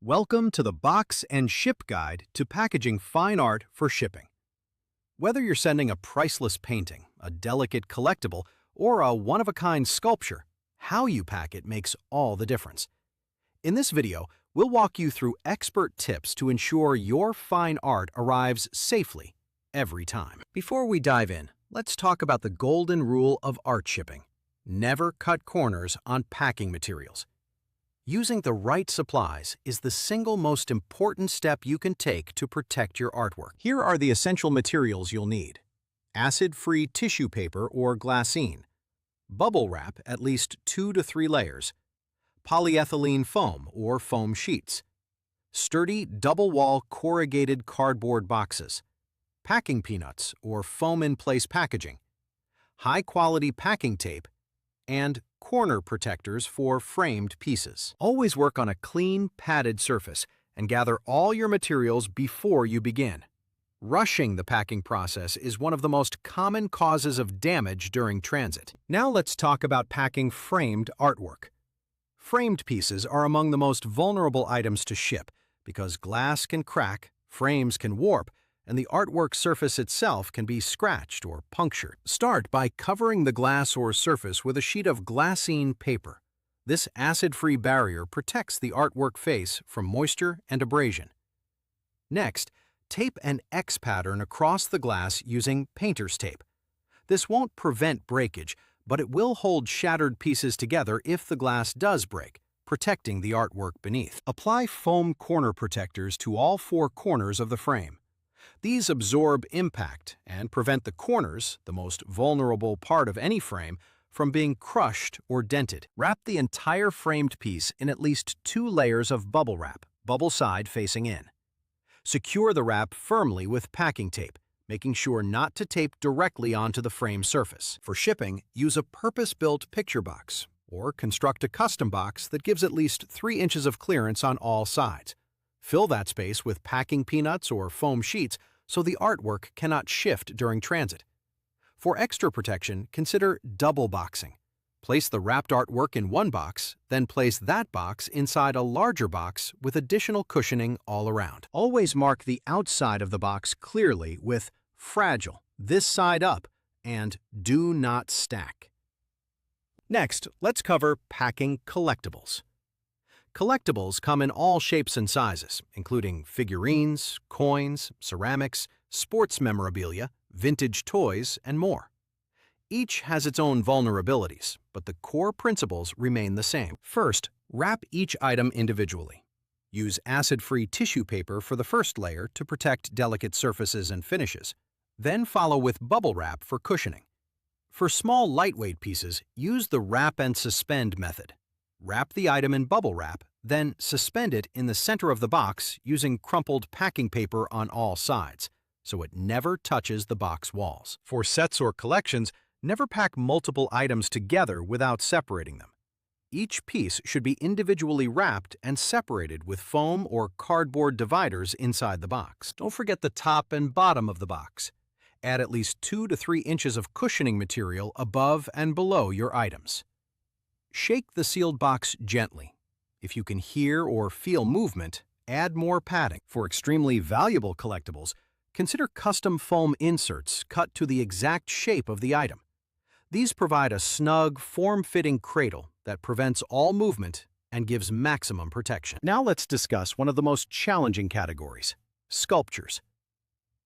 Welcome to the Box and Ship Guide to Packaging Fine Art for Shipping. Whether you're sending a priceless painting, a delicate collectible, or a one-of-a-kind sculpture, how you pack it makes all the difference. In this video, we'll walk you through expert tips to ensure your fine art arrives safely every time. Before we dive in, let's talk about the golden rule of art shipping. Never cut corners on packing materials. Using the right supplies is the single most important step you can take to protect your artwork. Here are the essential materials you'll need. Acid-free tissue paper or glassine. Bubble wrap at least 2 to 3 layers. Polyethylene foam or foam sheets. Sturdy double-wall corrugated cardboard boxes. Packing peanuts or foam-in-place packaging. High-quality packing tape. And corner protectors for framed pieces. Always work on a clean, padded surface and gather all your materials before you begin. Rushing the packing process is one of the most common causes of damage during transit. Now let's talk about packing framed artwork. Framed pieces are among the most vulnerable items to ship because glass can crack, frames can warp, and the artwork surface itself can be scratched or punctured. Start by covering the glass or surface with a sheet of glassine paper. This acid-free barrier protects the artwork face from moisture and abrasion. Next, tape an X pattern across the glass using painter's tape. This won't prevent breakage, but it will hold shattered pieces together if the glass does break, protecting the artwork beneath. Apply foam corner protectors to all 4 corners of the frame. These absorb impact and prevent the corners, the most vulnerable part of any frame, from being crushed or dented. Wrap the entire framed piece in at least 2 layers of bubble wrap, bubble side facing in. Secure the wrap firmly with packing tape, making sure not to tape directly onto the frame surface. For shipping, use a purpose-built picture box, or construct a custom box that gives at least 3 inches of clearance on all sides. Fill that space with packing peanuts or foam sheets so the artwork cannot shift during transit. For extra protection, consider double boxing. Place the wrapped artwork in one box, then place that box inside a larger box with additional cushioning all around. Always mark the outside of the box clearly with "fragile," this side up, and "do not stack." Next, let's cover packing collectibles. Collectibles come in all shapes and sizes, including figurines, coins, ceramics, sports memorabilia, vintage toys, and more. Each has its own vulnerabilities, but the core principles remain the same. First, wrap each item individually. Use acid-free tissue paper for the first layer to protect delicate surfaces and finishes. Then follow with bubble wrap for cushioning. For small, lightweight pieces, use the wrap and suspend method. Wrap the item in bubble wrap, then suspend it in the center of the box using crumpled packing paper on all sides, so it never touches the box walls. For sets or collections, never pack multiple items together without separating them. Each piece should be individually wrapped and separated with foam or cardboard dividers inside the box. Don't forget the top and bottom of the box. Add at least 2 to 3 inches of cushioning material above and below your items. Shake the sealed box gently. If you can hear or feel movement, add more padding. For extremely valuable collectibles, consider custom foam inserts cut to the exact shape of the item. These provide a snug, form-fitting cradle that prevents all movement and gives maximum protection. Now let's discuss one of the most challenging categories: sculptures.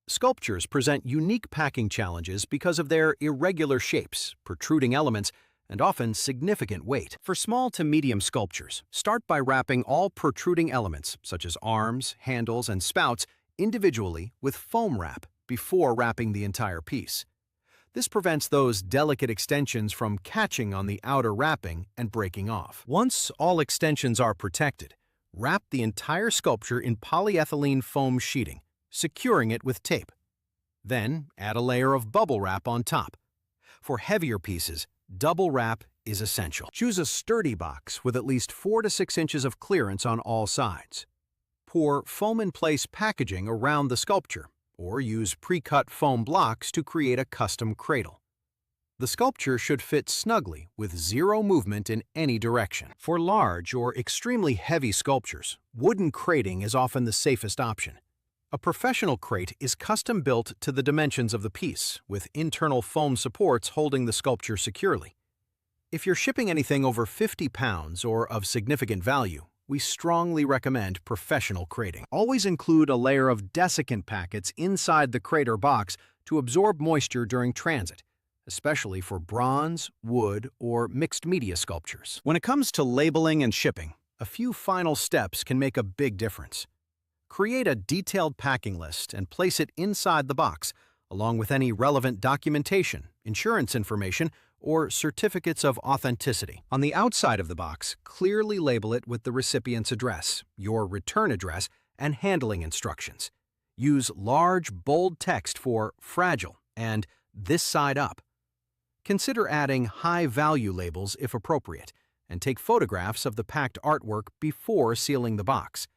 Sculptures present unique packing challenges because of their irregular shapes, protruding elements, and often significant weight. For small to medium sculptures, start by wrapping all protruding elements, such as arms, handles, and spouts, individually with foam wrap before wrapping the entire piece. This prevents those delicate extensions from catching on the outer wrapping and breaking off. Once all extensions are protected, wrap the entire sculpture in polyethylene foam sheeting, securing it with tape. Then add a layer of bubble wrap on top. For heavier pieces, double wrap is essential. Choose a sturdy box with at least 4 to 6 inches of clearance on all sides. Pour foam-in-place packaging around the sculpture, or use pre-cut foam blocks to create a custom cradle. The sculpture should fit snugly with zero movement in any direction. For large or extremely heavy sculptures, wooden crating is often the safest option. A professional crate is custom-built to the dimensions of the piece, with internal foam supports holding the sculpture securely. If you're shipping anything over 50 pounds or of significant value, we strongly recommend professional crating. Always include a layer of desiccant packets inside the crate or box to absorb moisture during transit, especially for bronze, wood, or mixed media sculptures. When it comes to labeling and shipping, a few final steps can make a big difference. Create a detailed packing list and place it inside the box, along with any relevant documentation, insurance information, or certificates of authenticity. On the outside of the box, clearly label it with the recipient's address, your return address, and handling instructions. Use large, bold text for "fragile" and "this side up." Consider adding high-value labels if appropriate, and take photographs of the packed artwork before sealing the box.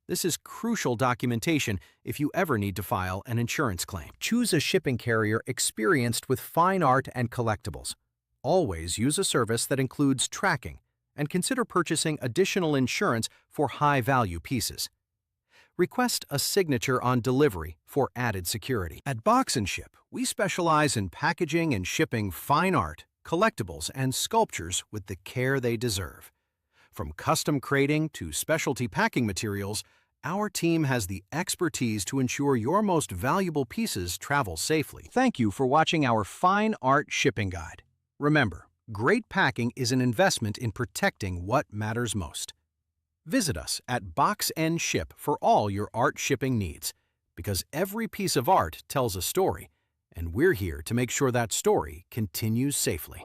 This is crucial documentation if you ever need to file an insurance claim. Choose a shipping carrier experienced with fine art and collectibles. Always use a service that includes tracking, and consider purchasing additional insurance for high-value pieces. Request a signature on delivery for added security. At Box & Ship, we specialize in packaging and shipping fine art, collectibles, and sculptures with the care they deserve. From custom crating to specialty packing materials, our team has the expertise to ensure your most valuable pieces travel safely. Thank you for watching our Fine Art Shipping Guide. Remember, great packing is an investment in protecting what matters most. Visit us at Box & Ship for all your art shipping needs, because every piece of art tells a story, and we're here to make sure that story continues safely.